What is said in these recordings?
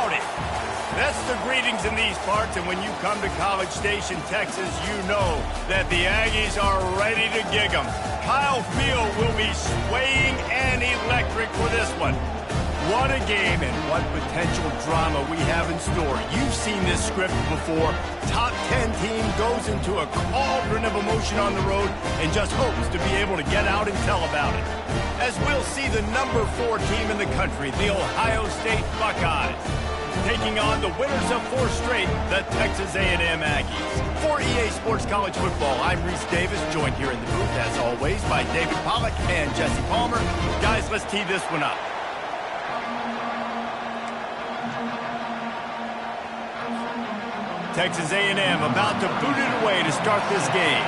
about it? That's the greetings in these parts, and when you come to College Station, Texas, you know that the Aggies are ready to gig 'em. Kyle Field will be swaying and electric for this one. What a game and what potential drama we have in store. You've seen this script before. Top 10 team goes into a cauldron of emotion on the road and just hopes to be able to get out and tell about it. As we'll see the number 4 team in the country, the Ohio State Buckeyes, taking on the winners of 4 straight, the Texas A&M Aggies. For EA Sports College Football, I'm Reese Davis, joined here in the booth, as always, by David Pollack and Jesse Palmer. Guys, let's tee this one up. Texas A&M about to boot it away to start this game.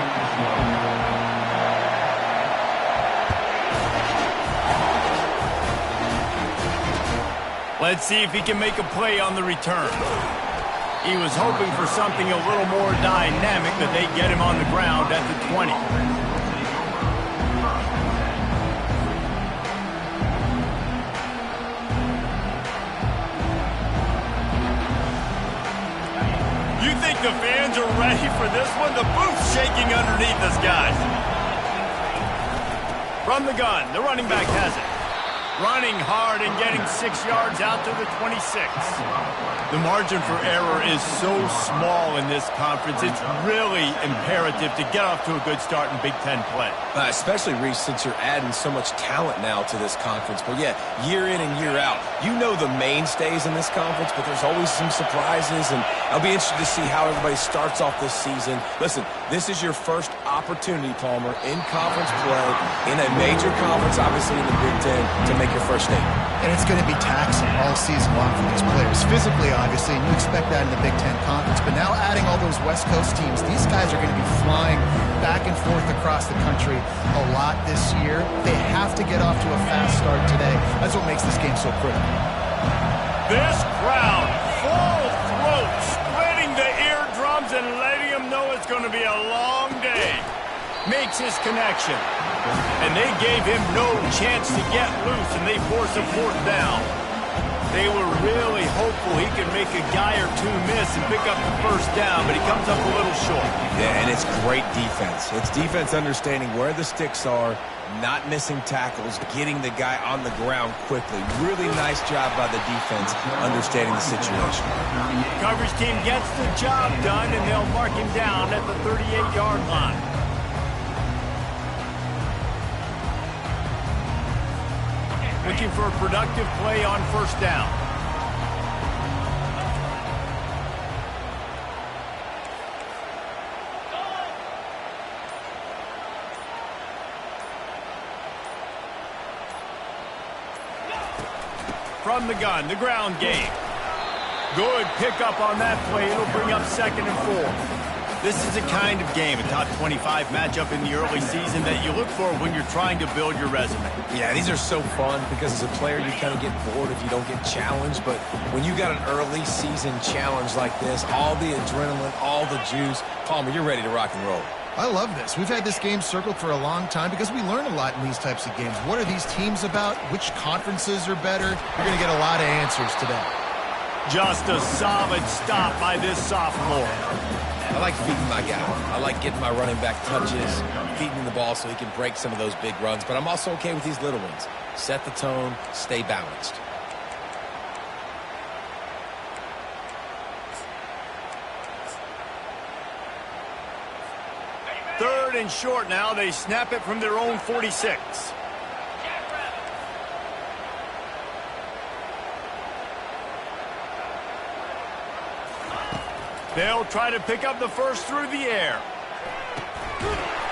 Let's see if he can make a play on the return. He was hoping for something a little more dynamic, that they get him on the ground at the 20. You think the fans are ready for this one? The booth's shaking underneath us, guys. From the gun, the running back has it. Running hard and getting 6 yards out to the 26. The margin for error is so small in this conference, it's really imperative to get off to a good start in Big Ten play. Especially, Reese, since you're adding so much talent now to this conference. But yeah, year in and year out, you know the mainstays in this conference, but there's always some surprises, and I'll be interested to see how everybody starts off this season. Listen, this is your first opportunity, Palmer, in conference play, in a major conference, obviously in the Big Ten, to make your first statement. And it's going to be taxing all season long for these players. Physically, obviously, and you expect that in the Big Ten Conference. But now adding all those West Coast teams, these guys are going to be flying back and forth across the country a lot this year. They have to get off to a fast start today. That's what makes this game so critical. This crowd, full throat, splitting the eardrums and letting them know it's going to be a long day. Makes his connection. And they gave him no chance to get loose, and they force a 4th down. They were really hopeful he could make a guy or two miss and pick up the 1st down, but he comes up a little short. Yeah, and it's great defense. It's defense understanding where the sticks are, not missing tackles, getting the guy on the ground quickly. Really nice job by the defense understanding the situation. Coverage team gets the job done, and they'll mark him down at the 38-yard line. Looking for a productive play on 1st down. From the gun, the ground game. Good pickup on that play. It'll bring up 2nd and 4. This is the kind of game, a top 25 matchup in the early season, that you look for when you're trying to build your resume. Yeah, these are so fun because as a player, you kind of get bored if you don't get challenged. But when you got an early season challenge like this, all the adrenaline, all the juice, Palmer, you're ready to rock and roll. I love this. We've had this game circled for a long time because we learn a lot in these types of games. What are these teams about? Which conferences are better? You're going to get a lot of answers today. Just a solid stop by this sophomore. I like feeding my guy. I like getting my running back touches, feeding the ball so he can break some of those big runs. But I'm also okay with these little ones. Set the tone, stay balanced. Third and short now. They snap it from their own 46. They'll try to pick up the 1st through the air.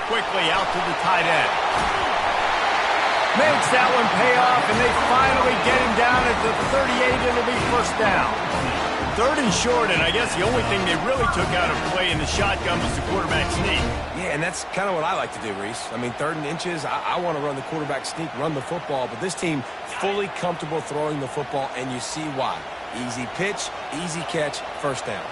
Quickly out to the tight end. Makes that one pay off, and they finally get him down at the 38. It'll be 1st down. 3rd and short, and I guess the only thing they really took out of play in the shotgun was the quarterback sneak. Yeah, and that's kind of what I like to do, Reese. I mean, 3rd and inches, I want to run the quarterback sneak, run the football, but this team fully comfortable throwing the football, and you see why. Easy pitch, easy catch, 1st down.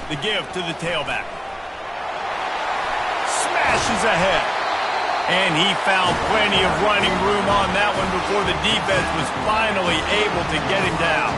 The give to the tailback. Smashes ahead. And he found plenty of running room on that one before the defense was finally able to get him down.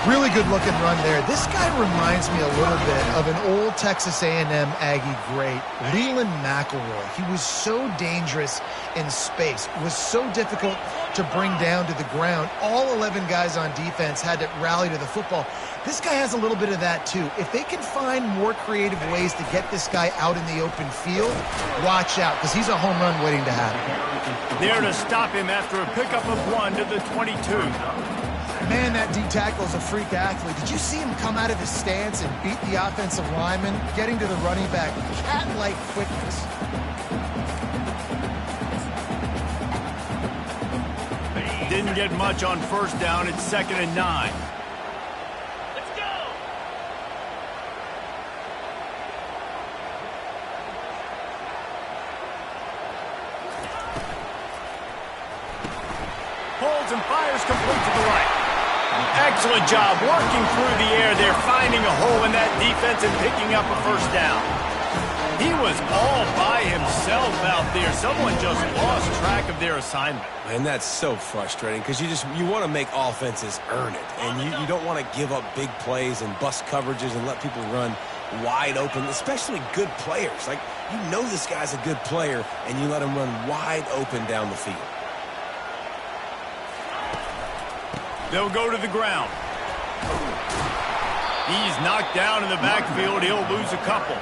Really good-looking run there. This guy reminds me a little bit of an old Texas A&M Aggie great, Leland McElroy. He was so dangerous in space. It was so difficult to bring down to the ground. All 11 guys on defense had to rally to the football. This guy has a little bit of that, too. If they can find more creative ways to get this guy out in the open field, watch out, because he's a home run waiting to happen. There to stop him after a pickup of 1 to the 22. Man, that D-tackle is a freak athlete. Did you see him come out of his stance and beat the offensive lineman, getting to the running back? Cat-like quickness. Didn't get much on first down. It's 2nd and 9. Let's go! Holds and fires complete to the right. Excellent job working through the air there, finding a hole in that defense and picking up a first down. He was all by himself out there. Someone just lost track of their assignment. And that's so frustrating because you want to make offenses earn it. And you don't want to give up big plays and bust coverages and let people run wide open, especially good players. Like, you know this guy's a good player, and you let him run wide open down the field. They'll go to the ground. He's knocked down in the backfield. He'll lose a couple.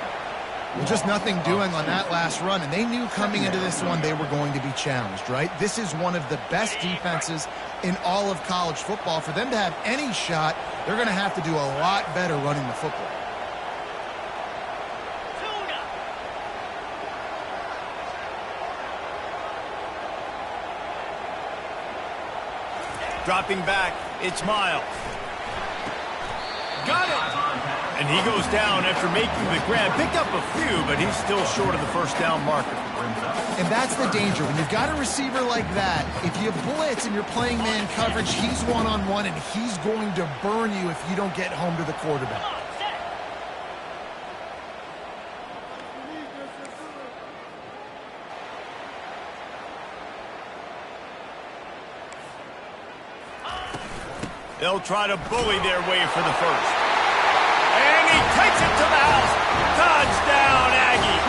Well, just nothing doing on that last run, and they knew coming into this one they were going to be challenged, right? This is one of the best defenses in all of college football. For them to have any shot, they're going to have to do a lot better running the football. Dropping back, it's Miles. Got it! And he goes down after making the grab. Picked up a few, but he's still short of the first down marker. And that's the danger. When you've got a receiver like that, if you blitz and you're playing man coverage, he's one-on-one, and he's going to burn you if you don't get home to the quarterback. They'll try to bully their way for the first. And he takes it to the house. Touchdown, Aggie.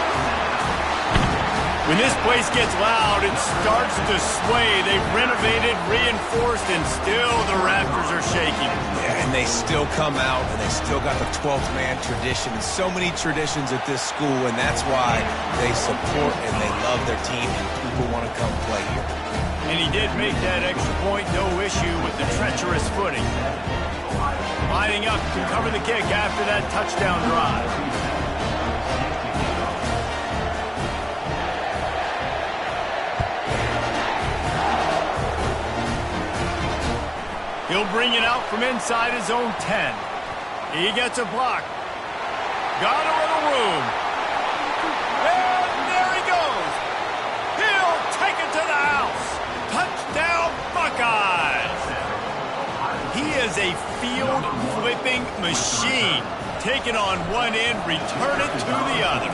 When this place gets loud, it starts to sway. They've renovated, reinforced, and still the Raptors are shaking. Yeah, and they still come out, and they still got the 12th man tradition. So many traditions at this school, and that's why they support and they love their team, and people want to come play here. And he did make that extra point, no issue with the treacherous footing. Lining up to cover the kick after that touchdown drive. He'll bring it out from inside his own 10. He gets a block. Got a little room. And there he goes. He'll take it to the house. Touchdown, Buckeyes! He is a field-flipping machine. Take it on one end, return it to the other.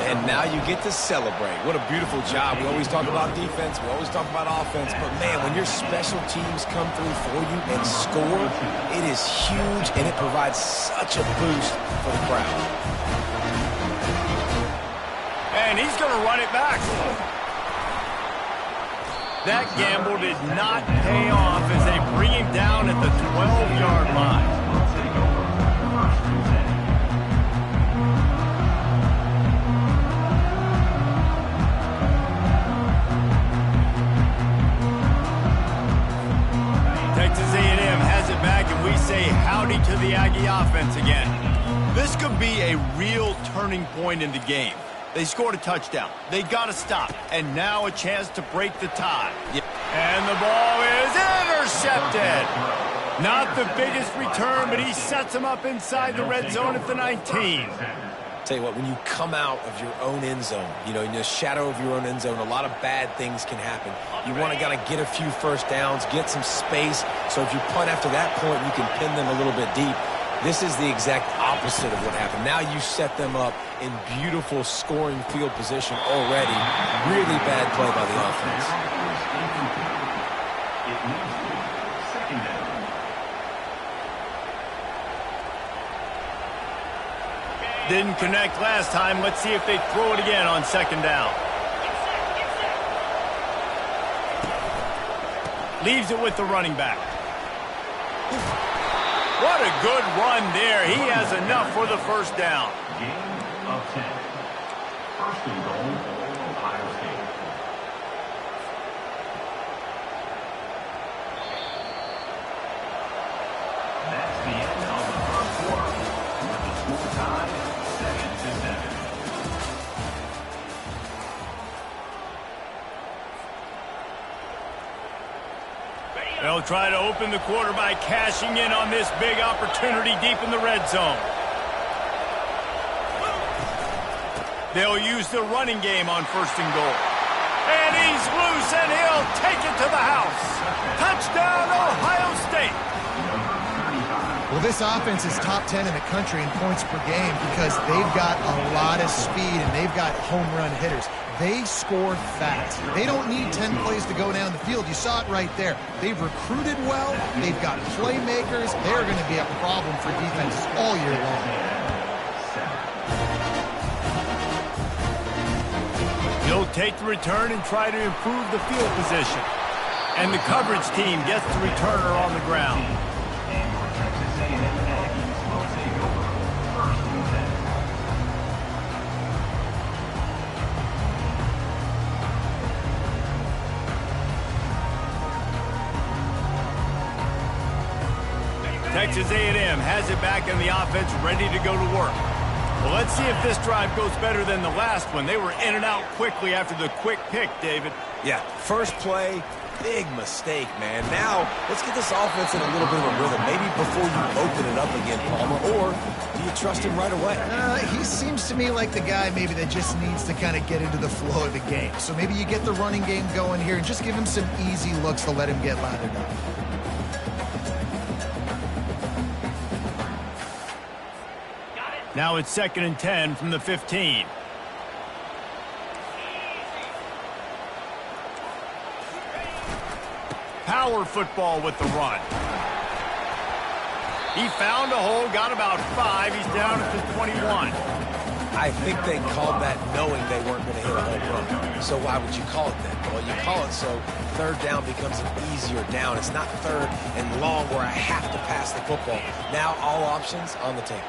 And now you get to celebrate. What a beautiful job. We always talk about defense. We always talk about offense. But, man, when your special teams come through for you and score, it is huge, and it provides such a boost for the crowd. And he's going to run it back. That gamble did not pay off as they bring him down at the 12-yard line. Texas A&M has it back, and we say howdy to the Aggie offense again. This could be a real turning point in the game. They scored a touchdown. They got to stop. And now a chance to break the tie. Yep. And the ball is intercepted. Not the biggest return, but he sets him up inside the red zone at the 19. Tell you what, when you come out of your own end zone, you know, in the shadow of your own end zone, a lot of bad things can happen. You want to kind of get a few first downs, get some space, so if you punt after that point, you can pin them a little bit deep. This is the exact opposite of what happened. Now you set them up in beautiful scoring field position already. Really bad play by the offense. Didn't connect last time. Let's see if they throw it again on second down. Leaves it with the running back. What a good run there. He has enough for the first down. Gain of 10. First and goal, Ohio State. That's the end of the first quarter. With the score tied 7-7. They'll try to open the quarter by cashing in on this big opportunity deep in the red zone. They'll use the running game on first and goal. And he's loose, and he'll take it to the house. Touchdown, Ohio State. Well, this offense is top 10 in the country in points per game because they've got a lot of speed and they've got home run hitters. They score fast. They don't need 10 plays to go down the field. You saw it right there. They've recruited well. They've got playmakers. They're going to be a problem for defenses all year long. He'll take the return and try to improve the field position. And the coverage team gets the returner on the ground. Texas A&M has it back in the offense, ready to go to work. Well, let's see if this drive goes better than the last one. They were in and out quickly after the quick pick, David. Yeah, first play, big mistake, man. Now, let's get this offense in a little bit of a rhythm. Maybe before you open it up again, Palmer, or do you trust him right away? He seems to me like the guy maybe that just needs to kind of get into the flow of the game. So maybe you get the running game going here and just give him some easy looks to let him get lathered up. Now it's 2nd and 10 from the 15. Power football with the run. He found a hole, got about 5. He's down at the 21. I think they called that knowing they weren't going to hit a home run. So why would you call it that? Well, you call it so third down becomes an easier down. It's not third and long where I have to pass the football. Now all options on the table.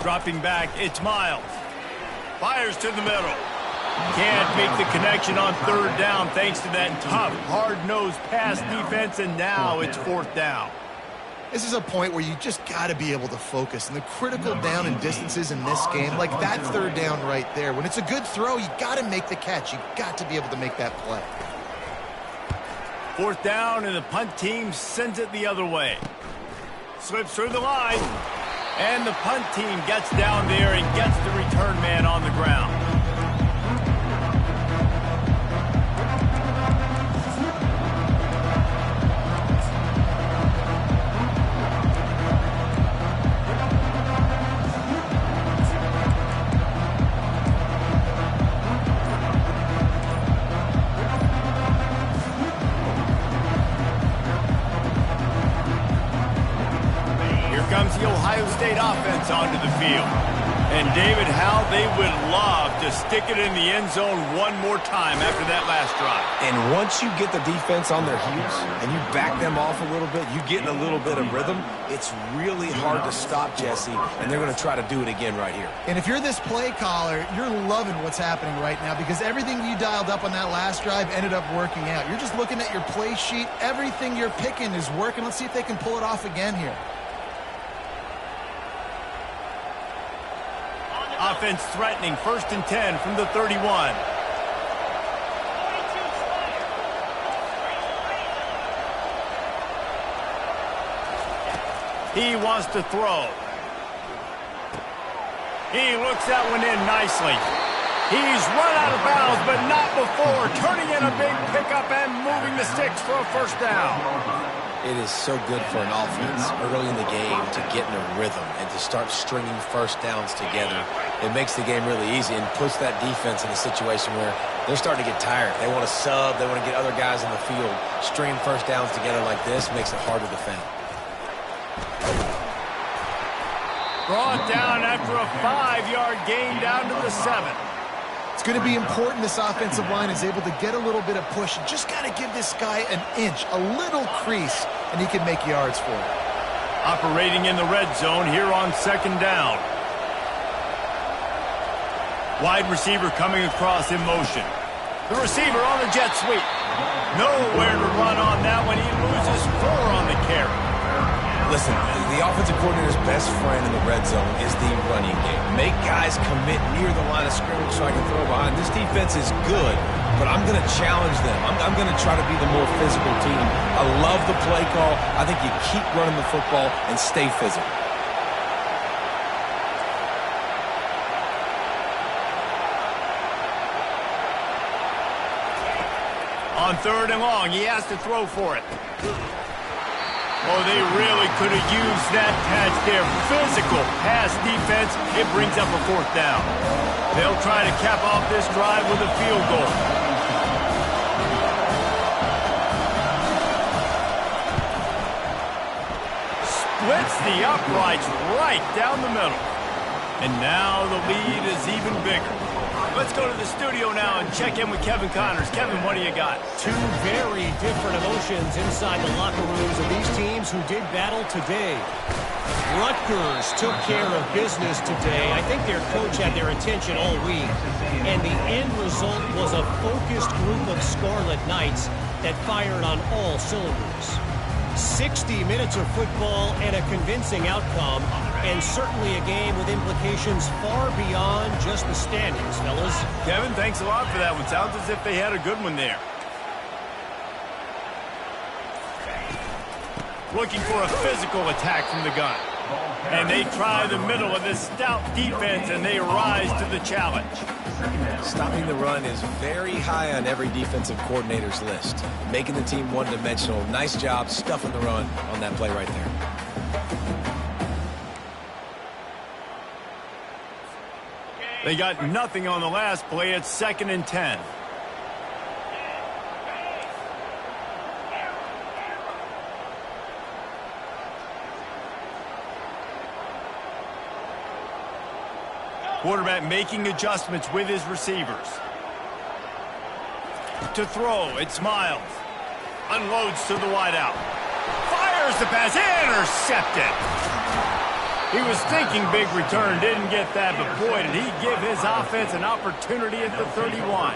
Dropping back, it's Miles. Fires to the middle. Can't make the connection on third down thanks to that tough, hard-nosed pass defense, and now it's 4th down. This is a point where you just got to be able to focus. And the critical down and distances in this game, like that third down right there, when it's a good throw, you got to make the catch. You got to be able to make that play. 4th down, and the punt team sends it the other way. Slips through the line. And the punt team gets down there and gets the return man on the ground. Comes the Ohio State offense onto the field. And David, how they would love to stick it in the end zone one more time after that last drive. And once you get the defense on their heels and you back them off a little bit, you get in a little bit of rhythm, it's really hard to stop Jesse, and they're going to try to do it again right here. And if you're this play caller, you're loving what's happening right now because everything you dialed up on that last drive ended up working out. You're just looking at your play sheet. Everything you're picking is working. Let's see if they can pull it off again here. Offense threatening, 1st and 10 from the 31. He wants to throw. He looks that one in nicely. He's run out of bounds, but not before turning in a big pickup and moving the sticks for a first down. It is so good for an offense early in the game to get in a rhythm and to start stringing first downs together. It makes the game really easy and puts that defense in a situation where they're starting to get tired. They want to sub. They want to get other guys in the field. Stringing first downs together like this makes it hard to defend. Brought down after a 5-yard gain down to the 7. It's going to be important this offensive line is able to get a little bit of push. You just got to give this guy an inch, a little crease, and he can make yards for it. Operating in the red zone here on second down. Wide receiver coming across in motion. The receiver on the jet sweep. Nowhere to run on that one. He loses 4 on the carry. Listen, the offensive coordinator's best friend in the red zone is the running game. Make guys commit near the line of scrimmage so I can throw behind. This defense is good, but I'm going to challenge them. I'm going to try to be the more physical team. I love the play call. I think you keep running the football and stay physical. On third and long, he has to throw for it. Oh, they really could have used that catch there. Physical pass defense. It brings up a fourth down. They'll try to cap off this drive with a field goal. Splits the uprights right down the middle. And now the lead is even bigger. Let's go to the studio now and check in with Kevin Connors. Kevin, what do you got? Two very different emotions inside the locker rooms of these teams who did battle today. Rutgers took care of business today. I think their coach had their attention all week. And the end result was a focused group of Scarlet Knights that fired on all cylinders. 60 minutes of football and a convincing outcome, and certainly a game with implications far beyond just the standings, fellas. Kevin, thanks a lot for that one. Sounds as if they had a good one there. Looking for a physical attack from the gun. And they try the middle of this stout defense, and they rise to the challenge. Stopping the run is very high on every defensive coordinator's list. Making the team one-dimensional. Nice job stuffing the run on that play right there. They got nothing on the last play. It's 2nd and 10. Quarterback making adjustments with his receivers. To throw, it's Miles. Unloads to the wideout. Fires the pass, intercepted. He was thinking big return, didn't get that, but boy, did he give his offense an opportunity at the 31.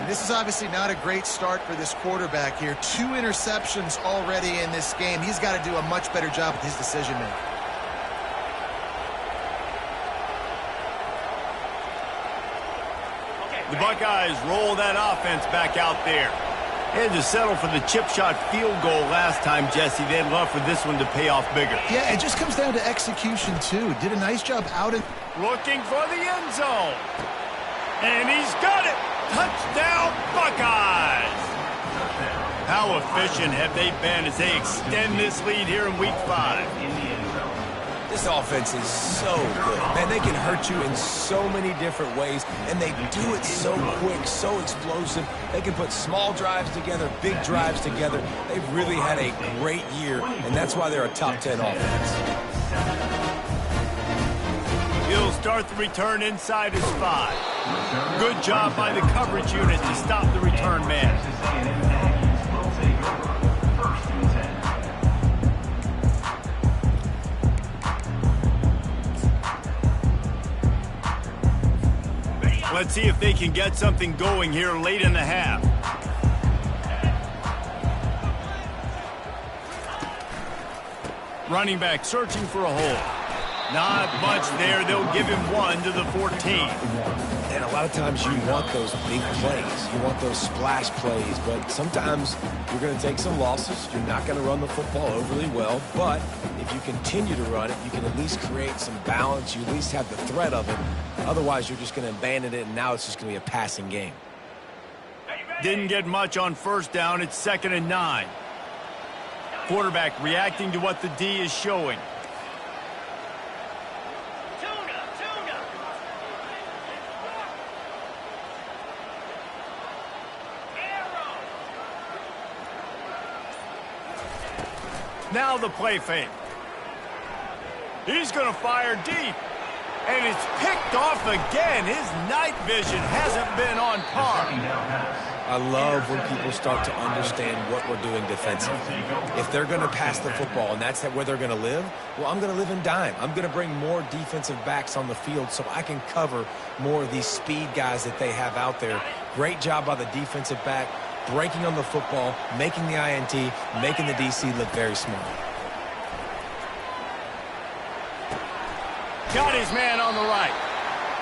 This is obviously not a great start for this quarterback here. 2 interceptions already in this game. He's got to do a much better job with his decision-making. The Buckeyes roll that offense back out there. They had to settle for the chip shot field goal last time, Jesse. They'd love for this one to pay off bigger. Yeah, it just comes down to execution, too. Did a nice job out in... Looking for the end zone. And he's got it. Touchdown, Buckeyes. How efficient have they been as they extend this lead here in Week 5? This offense is so good. Man, they can hurt you in so many different ways, and they do it so quick, so explosive. They can put small drives together, big drives together. They've really had a great year, and that's why they're a top 10 offense. He'll start the return inside his 5. Good job by the coverage unit to stop the return man. Let's see if they can get something going here late in the half. Running back searching for a hole. Not much there. They'll give him 1 to the 14. And a lot of times you want those big plays. You want those splash plays. But sometimes you're going to take some losses. You're not going to run the football overly well. But if you continue to run it, you can at least create some balance. You at least have the threat of it. Otherwise, you're just going to abandon it, and now it's just going to be a passing game. Didn't get much on first down. It's 2nd and 9. Quarterback reacting to what the D is showing. Now the play fake. He's going to fire deep. And it's picked off again. His night vision hasn't been on par. I love when people start to understand what we're doing defensively. If they're going to pass the football and that's where they're going to live, well, I'm going to live in dime. I'm going to bring more defensive backs on the field so I can cover more of these speed guys that they have out there. Great job by the defensive back, breaking on the football, making the INT, making the DC look very smart. Got his man on the right.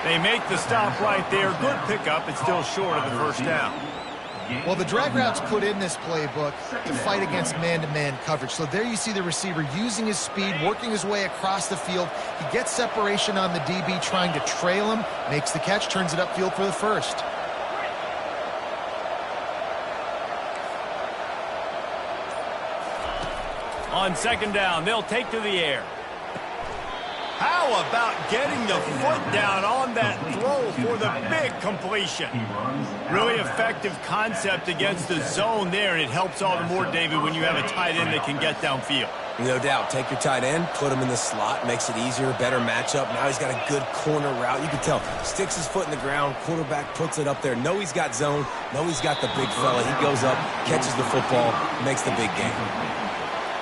They make the stop right there. Good pickup. It's still short of the first down. Well, the drag routes put in this playbook to fight against man-to-man coverage. So there you see the receiver using his speed, working his way across the field. He gets separation on the DB, trying to trail him, makes the catch, turns it upfield for the first. On 2nd down, they'll take to the air. How about getting the foot down on that throw for the big completion? Really effective concept against the zone there, and it helps all the more, David, when you have a tight end that can get downfield. No doubt. Take your tight end, put him in the slot, makes it easier, better matchup. Now he's got a good corner route. You can tell. Sticks his foot in the ground, quarterback puts it up there. Know he's got zone, know he's got the big fella. He goes up, catches the football, makes the big game.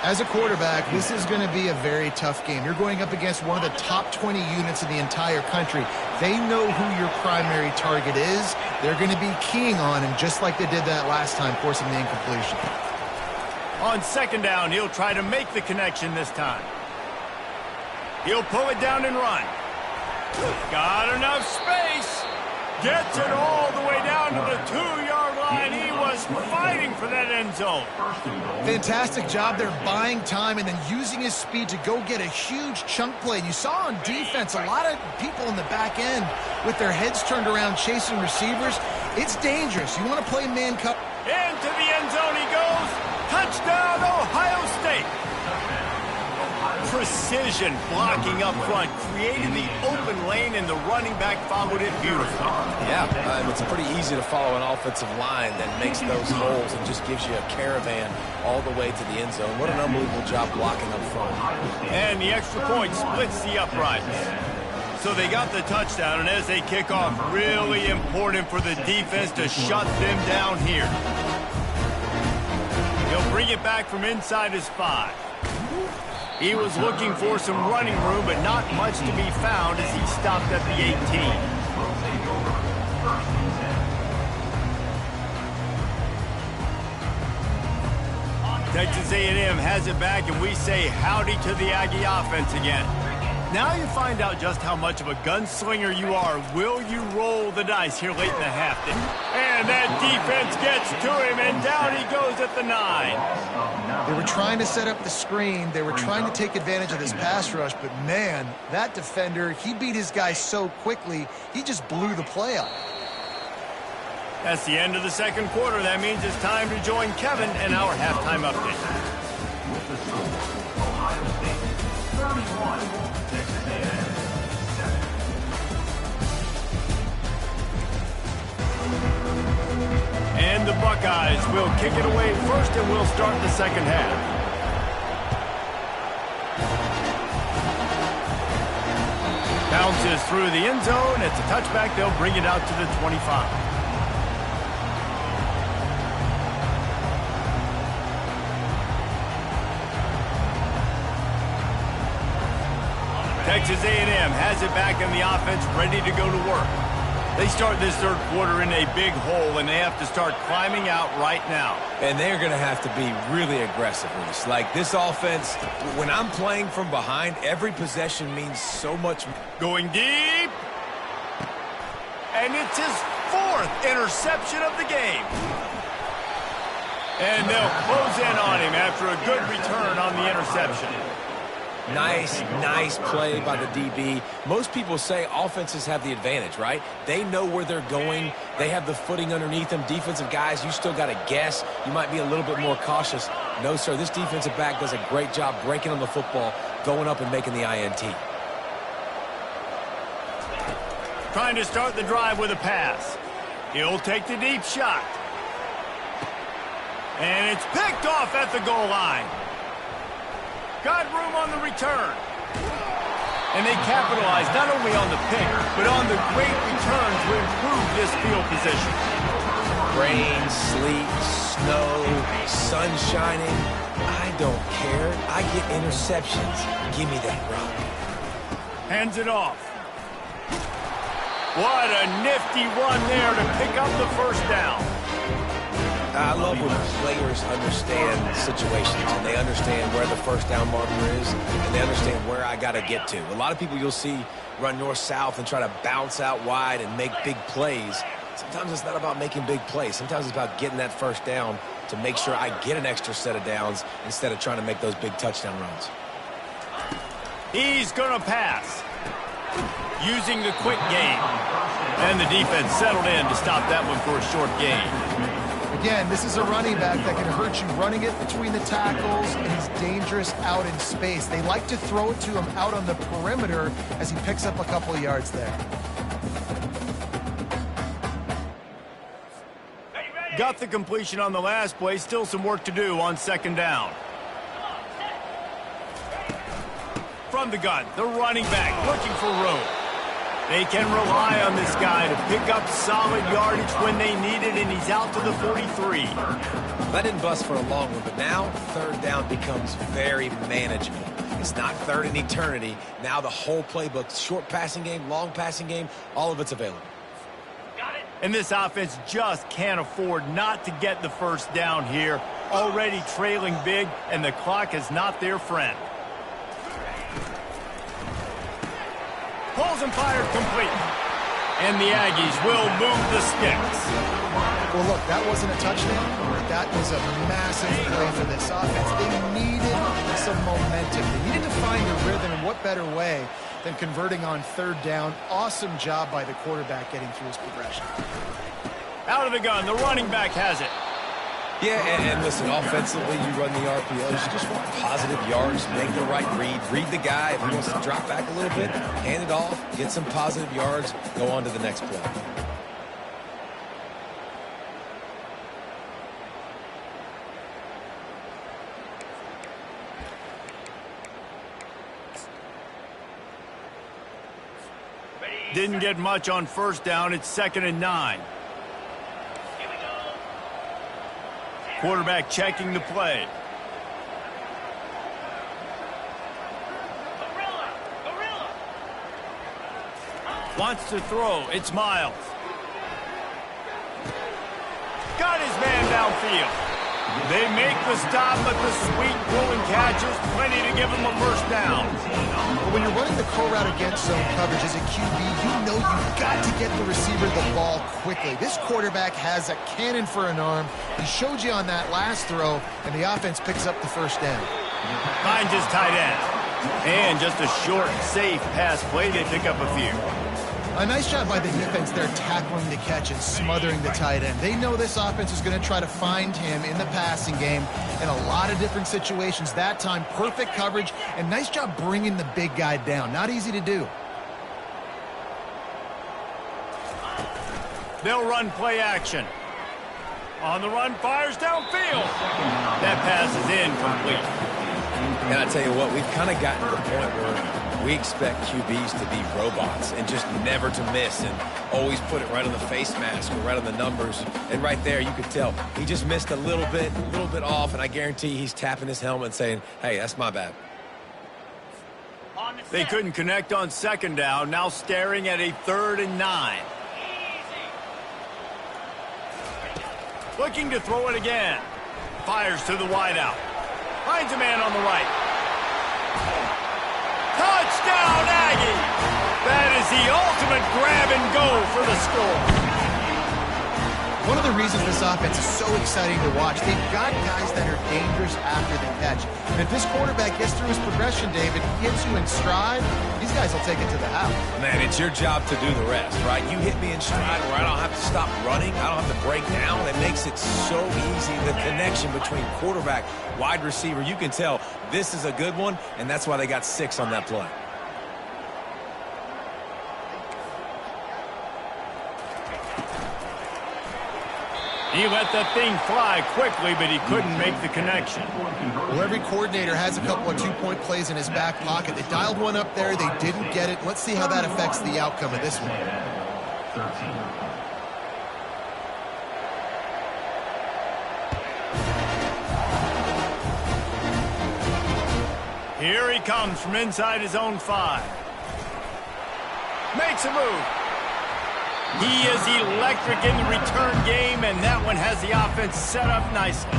As a quarterback, this is going to be a very tough game. You're going up against one of the top 20 units in the entire country. They know who your primary target is. They're going to be keying on him just like they did that last time, forcing the incompletion. On 2nd down, he'll try to make the connection this time. He'll pull it down and run. Got enough space. Gets it all the way down to the 2-yard line. He was fighting for that end zone. Fantastic job there, buying time and then using his speed to go get a huge chunk play. And you saw on defense a lot of people in the back end with their heads turned around chasing receivers. It's dangerous. You want to play man cover. Into the end zone he goes. Touchdown, Ohio State. Precision blocking up front, created the open lane, and the running back followed it beautifully. Yeah, it's pretty easy to follow an offensive line that makes those holes and just gives you a caravan all the way to the end zone. What an unbelievable job blocking up front. And the extra point splits the uprights. So they got the touchdown, and as they kick off, really important for the defense to shut them down here. He'll bring it back from inside his 5. He was looking for some running room, but not much to be found as he stopped at the 18. Texas A&M has it back, and we say howdy to the Aggie offense again. Now you find out just how much of a gunslinger you are. Will you roll the dice here late in the half? And that defense gets to him, and down he goes at the 9. They were trying to set up the screen. They were trying to take advantage of this pass rush, but man, that defender, he beat his guy so quickly, he just blew the play up. That's the end of the 2nd quarter. That means it's time to join Kevin and our halftime update. With the score, Ohio State 31, Texas A&M 7. And the Buckeyes will kick it away first, and we'll start the 2nd half. Bounces through the end zone. It's a touchback. They'll bring it out to the 25. Texas A&M has it back in the offense, ready to go to work. They start this 3rd quarter in a big hole, and they have to start climbing out right now. And they're going to have to be really aggressive, Reese. Like this offense, when I'm playing from behind, every possession means so much. Going deep. And it's his 4th interception of the game. And they'll close in on him after a good return on the interception. Nice play by the DB. Most people say offenses have the advantage, right? They know where they're going. They have the footing underneath them. Defensive guys, you still got to guess. You might be a little bit more cautious. No, sir, this defensive back does a great job breaking on the football, going up and making the INT. Trying to start the drive with a pass. He'll take the deep shot. And it's picked off at the goal line. Got room on the return. And they capitalize not only on the pick, but on the great return to improve this field position. Rain, sleet, snow, sun shining. I don't care. I get interceptions. Give me that rock. Hands it off. What a nifty run there to pick up the first down. I love when players understand situations and they understand where the first down marker is and they understand where I got to get to. A lot of people you'll see run north-south and try to bounce out wide and make big plays. Sometimes it's not about making big plays. Sometimes it's about getting that first down to make sure I get an extra set of downs instead of trying to make those big touchdown runs. He's going to pass. Using the quick game. And the defense settled in to stop that one for a short gain. Again, this is a running back that can hurt you running it between the tackles, and he's dangerous out in space. They like to throw it to him out on the perimeter as he picks up a couple of yards there. Got the completion on the last play. Still some work to do on second down. From the gun, the running back looking for room. They can rely on this guy to pick up solid yardage when they need it, and he's out to the 43. That didn't bust for a long one, but now third down becomes very manageable. It's not third in eternity. Now the whole playbook, short passing game, long passing game, all of it's available. And this offense just can't afford not to get the first down here. Already trailing big, and the clock is not their friend. Pulls and fired complete. And the Aggies will move the sticks. Well, look, that wasn't a touchdown. That was a massive play for this offense. They needed some momentum. They needed to find a rhythm, and what better way than converting on third down. Awesome job by the quarterback getting through his progression. Out of the gun, the running back has it. Yeah, and listen, offensively, you run the RPOs. You just want positive yards, make the right read the guy. If he wants to drop back a little bit, hand it off, get some positive yards, go on to the next play. Didn't get much on first down. It's 2nd and 9. Quarterback checking the play. Wants to throw. It's Miles. Got his man downfield. They make the stop, but the sweet rolling catch is plenty to give him a first down. But when you're running the curl route against zone coverage as a QB, you know you've got to get the receiver the ball quickly. This quarterback has a cannon for an arm. He showed you on that last throw, and the offense picks up the first down. Finds his tight end. And just a short, safe pass play. They pick up a few. A nice job by the defense there tackling the catch and smothering the tight end. They know this offense is going to try to find him in the passing game in a lot of different situations. That time, perfect coverage, and nice job bringing the big guy down. Not easy to do. They'll run play action. On the run, fires downfield. That pass is incomplete. And I tell you what, we've kind of gotten to the point where we expect QBs to be robots and just never to miss and always put it right on the face mask or right on the numbers. And right there, you could tell he just missed a little bit off, and I guarantee he's tapping his helmet saying, hey, that's my bad. They couldn't connect on second down, now staring at a 3rd and 9. Looking to throw it again. Fires to the wideout. Finds a man on the right. Touchdown, Aggie! That is the ultimate grab and go for the score. One of the reasons this offense is so exciting to watch, they've got guys that are dangerous after the catch. And if this quarterback gets through his progression, David, gets you in stride, these guys will take it to the house. Man, it's your job to do the rest, right? You hit me in stride where I don't have to stop running. I don't have to break down. It makes it so easy, the connection between quarterback, wide receiver. You can tell this is a good one, and that's why they got 6 on that play. He let that thing fly quickly, but he couldn't make the connection. Well, every coordinator has a couple of two-point plays in his back pocket. They dialed one up there. They didn't get it. Let's see how that affects the outcome of this one. 13. Here he comes from inside his own 5. Makes a move. He is electric in the return game, and that one has the offense set up nicely.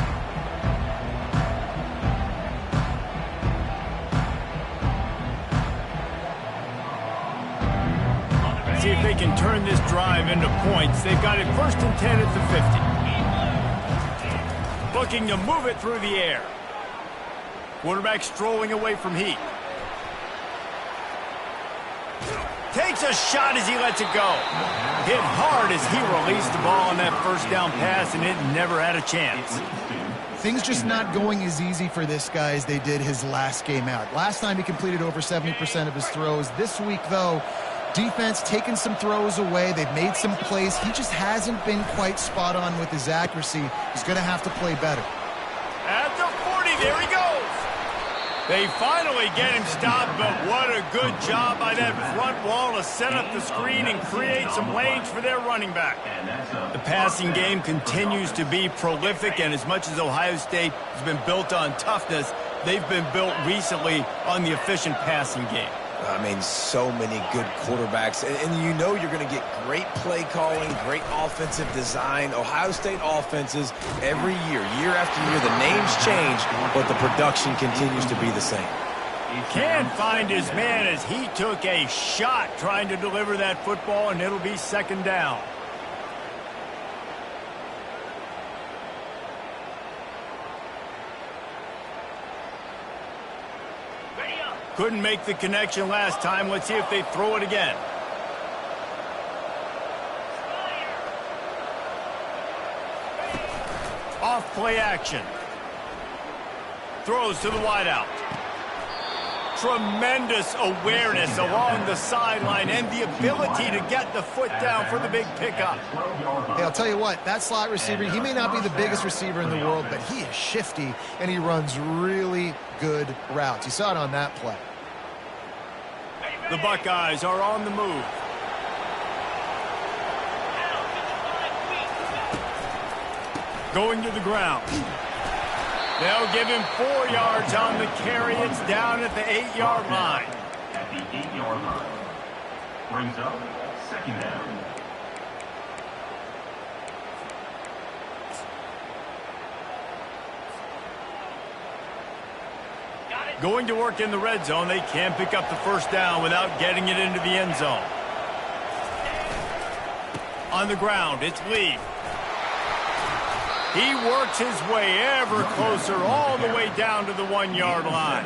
See if they can turn this drive into points. They've got it 1st and 10 at the 50. Looking to move it through the air. Quarterback strolling away from Heat. Takes a shot as he lets it go. Hit hard as he released the ball on that first down pass, and it never had a chance. Things just not going as easy for this guy as they did his last game out. Last time he completed over 70% of his throws. This week, though, defense taking some throws away. They've made some plays. He just hasn't been quite spot on with his accuracy. He's going to have to play better. At the 40, there he goes. They finally get him stopped, but what a good job by that front wall to set up the screen and create some lanes for their running back. The passing game continues to be prolific, and as much as Ohio State has been built on toughness, they've been built recently on the efficient passing game. I mean, so many good quarterbacks. And you know you're going to get great play calling, great offensive design. Ohio State offenses every year after year, the names change, but the production continues to be the same. He can't find his man as he took a shot trying to deliver that football, and it'll be 2nd down. Couldn't make the connection last time. Let's see if they throw it again. Off play action. Throws to the wideout. Tremendous awareness along the sideline and the ability to get the foot down for the big pickup. Hey, I'll tell you what, that slot receiver, he may not be the biggest receiver in the world, but he is shifty, and he runs really good routes. You saw it on that play. The Buckeyes are on the move. Going to the ground. They'll give him 4 yards on the carry. It's down at the 8-yard line. At the 8-yard line. Brings up 2nd down. Going to work in the red zone. They can't pick up the 1st down without getting it into the end zone. On the ground, it's Lee. He works his way ever closer all the way down to the 1-yard line.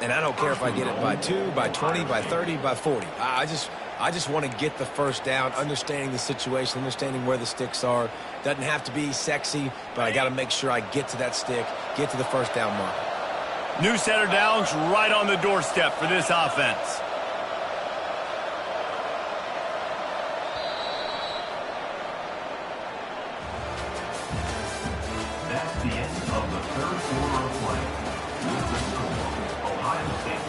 And I don't care if I get it by 2, by 20, by 30, by 40. I just want to get the 1st down, understanding the situation, understanding where the sticks are. Doesn't have to be sexy, but I got to make sure I get to that stick, get to the 1st down mark. New set of downs right on the doorstep for this offense. That's the end of the 3rd quarter of play. With the score, Ohio State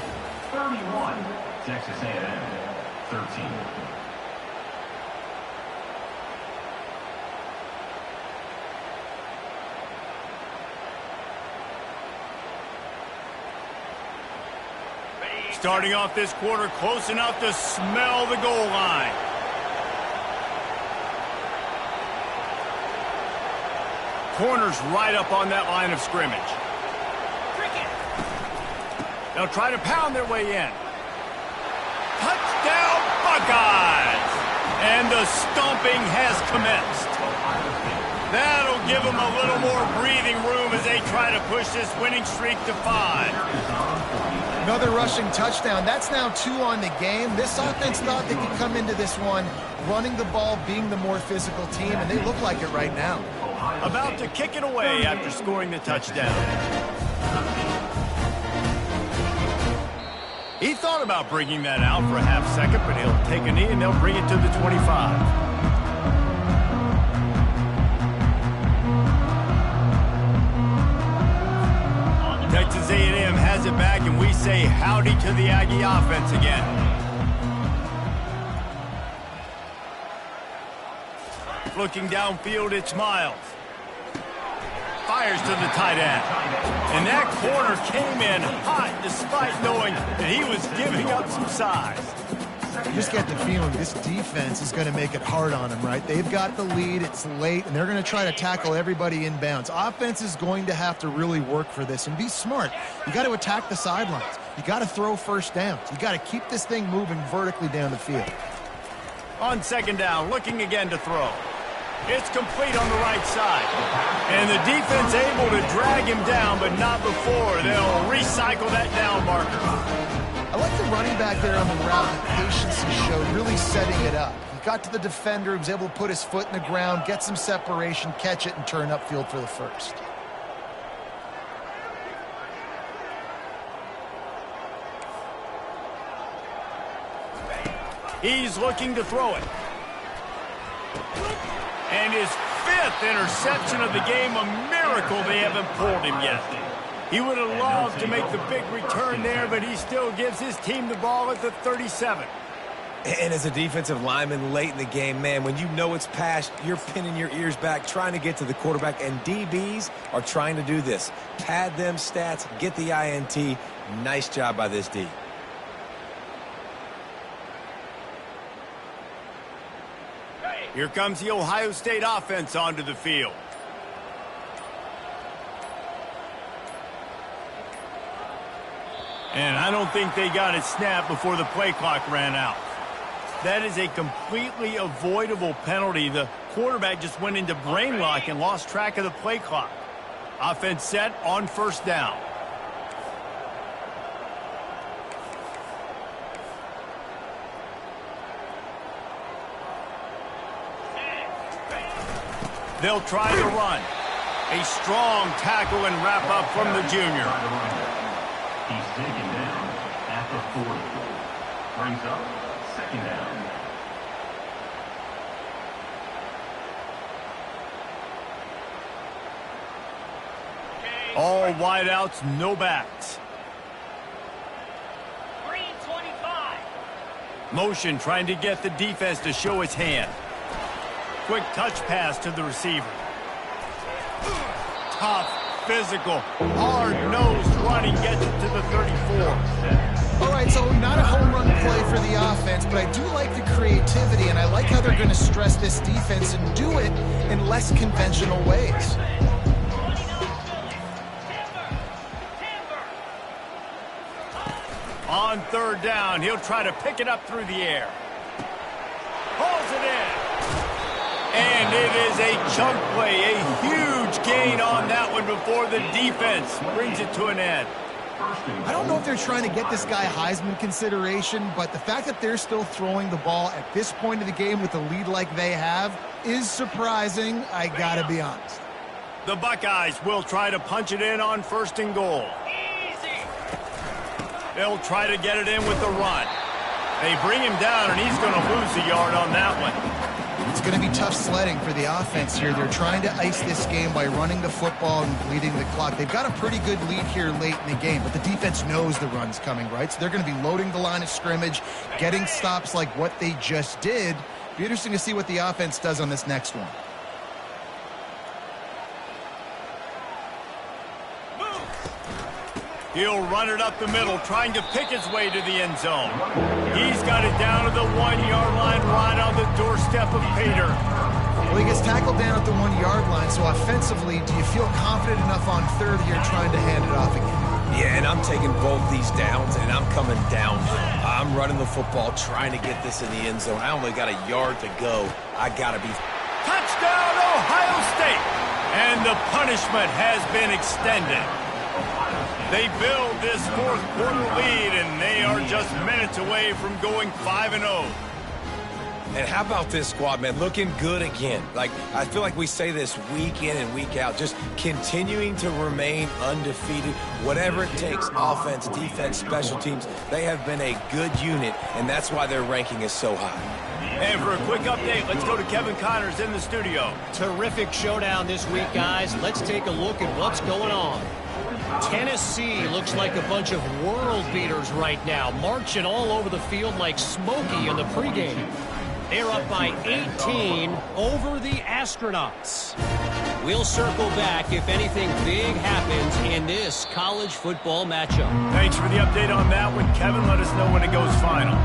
31, Texas A&M 13. Starting off this quarter close enough to smell the goal line. Corners right up on that line of scrimmage. They'll try to pound their way in. Touchdown, Buckeyes! And And the stomping has commenced. That'll give them a little more breathing room as they try to push this winning streak to 5. Another rushing touchdown. That's now 2 on the game. This offense thought they could come into this one running the ball, being the more physical team, and they look like it right now. About to kick it away after scoring the touchdown. He thought about bringing that out for a half second, but he'll take a knee and they'll bring it to the 25. Texas A&M has it back, and we say howdy to the Aggie offense again. Looking downfield, it's Miles. Fires to the tight end. And that corner came in hot despite knowing that he was giving up some size. You just get the feeling this defense is going to make it hard on them, right? They've got the lead, it's late, and they're going to try to tackle everybody inbounds. Offense is going to have to really work for this and be smart. You got to attack the sidelines. You got to throw first downs. You got to keep this thing moving vertically down the field. On second down, looking again to throw. It's complete on the right side. And the defense able to drag him down, but not before. They'll recycle that down marker. I like the running back there on the route, the patience he showed, really setting it up. He got to the defender, he was able to put his foot in the ground, get some separation, catch it, and turn upfield for the first. He's looking to throw it. And his 5th interception of the game, a miracle they haven't pulled him yet. He would have loved to make the big return there, but he still gives his team the ball at the 37. And as a defensive lineman late in the game, man, when you know it's past, you're pinning your ears back, trying to get to the quarterback, and DBs are trying to do this. Pad them stats, get the INT. Nice job by this D. Here comes the Ohio State offense onto the field. And I don't think they got it snapped before the play clock ran out. That is a completely avoidable penalty. The quarterback just went into brain lock and lost track of the play clock. Offense set on first down. They'll try to run. A strong tackle and wrap up from the junior. He's taken down at the 40. Brings up second down. All wideouts, no backs. Green 25. Motion trying to get the defense to show its hand. Quick touch pass to the receiver. Tough, physical, hard-nosed running gets it to the 34. All right, so not a home run play for the offense, but I do like the creativity, and I like how they're going to stress this defense and do it in less conventional ways. On third down, he'll try to pick it up through the air. Pulls it in. And it is a chunk play, a huge gain on that one before the defense brings it to an end. I don't know if they're trying to get this guy Heisman consideration, but the fact that they're still throwing the ball at this point of the game with a lead like they have is surprising, I gotta be honest. The Buckeyes will try to punch it in on first and goal. They'll try to get it in with the run. They bring him down, and he's going to lose a yard on that one. It's going to be tough sledding for the offense here. They're trying to ice this game by running the football and bleeding the clock. They've got a pretty good lead here late in the game, but the defense knows the run's coming, right? So they're going to be loading the line of scrimmage, getting stops like what they just did. Be interesting to see what the offense does on this next one. He'll run it up the middle, trying to pick his way to the end zone. He's got it down to the 1-yard line, right on the doorstep of Pater. Well, he gets tackled down at the 1-yard line, so offensively, do you feel confident enough on third here trying to hand it off again? Yeah, and I'm taking both these downs, and I'm coming downhill. I'm running the football, trying to get this in the end zone. I only got a yard to go. I got to be... Touchdown, Ohio State! And the punishment has been extended. They build this fourth quarter lead, and they are just minutes away from going 5-0. And how about this squad, man? Looking good again. Like, I feel like we say this week in and week out, just continuing to remain undefeated. Whatever it takes, offense, defense, special teams, they have been a good unit, and that's why their ranking is so high. And for a quick update, let's go to Kevin Connors in the studio. Terrific showdown this week, guys. Let's take a look at what's going on. Tennessee looks like a bunch of world beaters right now, marching all over the field like Smokey in the pregame. They're up by 18 over the Astronauts. We'll circle back if anything big happens in this college football matchup. Thanks for the update on that one, Kevin. Let us know when it goes final.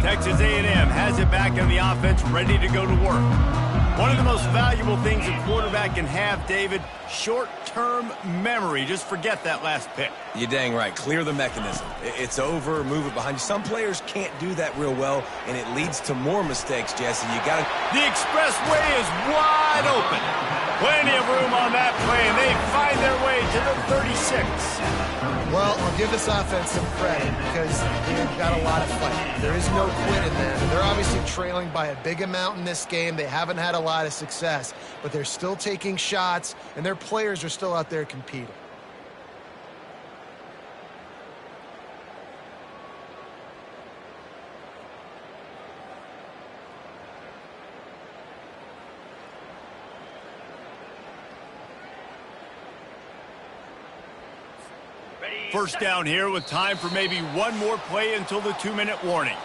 Texas A&M has it back in the offense, ready to go to work. One of the most valuable things a quarterback can have, David, short-term memory. Just forget that last pick. You're dang right. Clear the mechanism. It's over, move it behind you. Some players can't do that real well, and it leads to more mistakes, Jesse. You got to... The expressway is wide open. Plenty of room on that play, and they find their way to the 36. Well, I'll give this offense some credit because they've got a lot of fight. There is no quit in them. They're obviously trailing by a big amount in this game. They haven't had a lot of success, but they're still taking shots, and their players are still out there competing. First down here with time for maybe one more play until the 2-minute warning.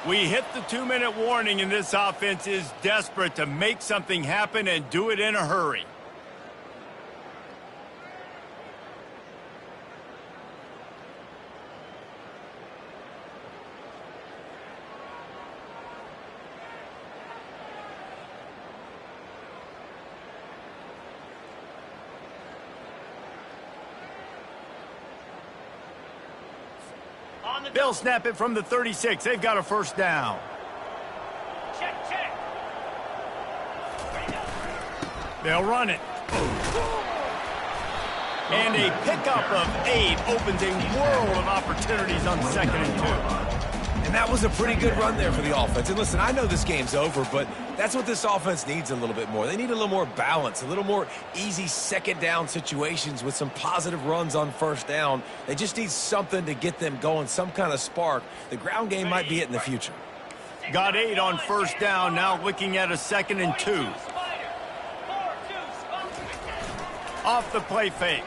We hit the 2-minute warning, and this offense is desperate to make something happen and do it in a hurry. They'll snap it from the 36. They've got a first down. Check, check. They'll run it. And a pickup of 8 opens a world of opportunities on 2nd and 2. And that was a pretty good run there for the offense. And listen, I know this game's over, but that's what this offense needs a little bit more. They need a little more balance, a little more easy second down situations with some positive runs on first down. They just need something to get them going, some kind of spark. The ground game might be it in the future. Got 8 on first down, now looking at a 2nd and 2. Off the play fake.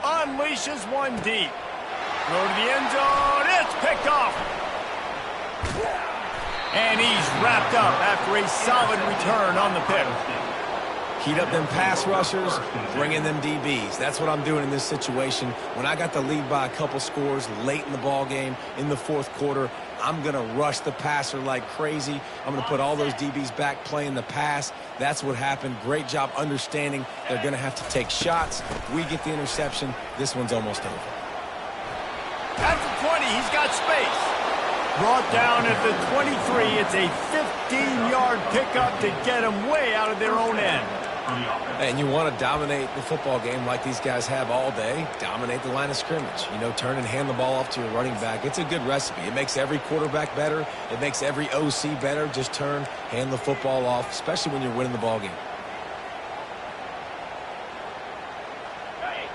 Unleashes one deep. Throw to the end zone. It's picked off. And he's wrapped up after a solid return on the pick. Heat up them pass rushers, bring in them DBs. That's what I'm doing in this situation. When I got the lead by a couple scores late in the ball game, in the fourth quarter, I'm going to rush the passer like crazy. I'm going to put all those DBs back playing the pass. That's what happened. Great job understanding they're going to have to take shots. We get the interception. This one's almost over. At the 20, he's got space. Brought down at the 23. It's a 15-yard pickup to get them way out of their own end. And you want to dominate the football game like these guys have all day. Dominate the line of scrimmage. You know, turn and hand the ball off to your running back. It's a good recipe. It makes every quarterback better. It makes every OC better. Just turn, hand the football off, especially when you're winning the ball game.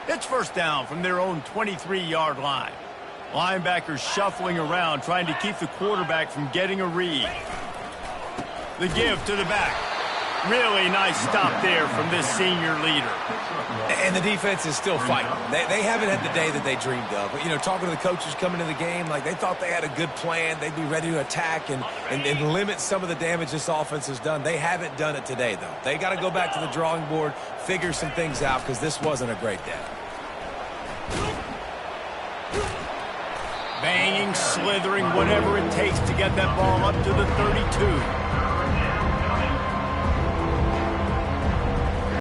It's first down from their own 23-yard line. Linebackers shuffling around, trying to keep the quarterback from getting a read. The give to the back. Really nice stop there from this senior leader. And the defense is still fighting. They haven't had the day that they dreamed of. But, you know, talking to the coaches coming into the game, like they thought they had a good plan. They'd be ready to attack and limit some of the damage this offense has done. They haven't done it today, though. They got to go back to the drawing board, figure some things out, because this wasn't a great day. Banging, slithering, whatever it takes to get that ball up to the 32.